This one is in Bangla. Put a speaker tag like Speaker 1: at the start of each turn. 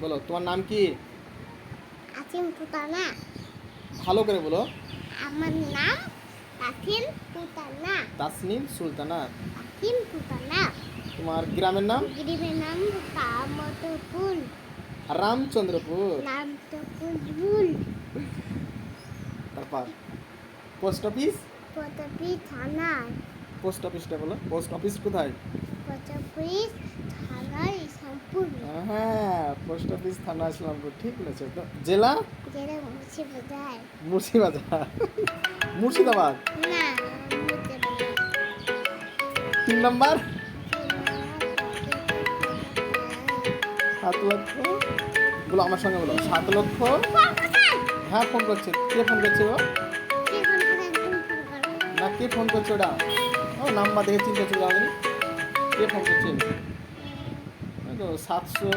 Speaker 1: বলো, তোমার নাম কি?
Speaker 2: আসিম পুতানা।
Speaker 1: ভালো করে বলো।
Speaker 2: আমার নাম আসিম পুতানা।
Speaker 1: তাসনিম সুলতানা।
Speaker 2: আসিম পুতানা।
Speaker 1: তোমার গ্রামের নাম?
Speaker 2: গ্রামের নাম কামতপুর।
Speaker 1: রামচন্দ্রপুর।
Speaker 2: নামতপুর।
Speaker 1: তারপর পোস্ট অফিস?
Speaker 2: পটপি থানা।
Speaker 1: পোস্ট অফিসটা বলো, পোস্ট অফিস কোথায়?
Speaker 2: পটপি থানার ইসলামপুর।
Speaker 1: হ্যাঁ, পোস্ট অফিস থানা ইসলামপুর, ঠিক বলেছো তো। জেলা?
Speaker 2: জেলা মুর্শিদাবাদ।
Speaker 1: মুর্শিদাবাদ। মুর্শিদাবাদ।
Speaker 2: না, মুর্শিদাবাদ।
Speaker 1: 3 নাম্বার? 7 লক্ষ। বলো আমার সঙ্গে বলো, 7 লক্ষ। হ্যাঁ, ফোন করছে। কে ফোন করছে ও? না, কে ফোন করছে ওটা? ও নাম্বার দেখে চিন্তা চলে যাবে। কে ফোন করছে? ওই তো 700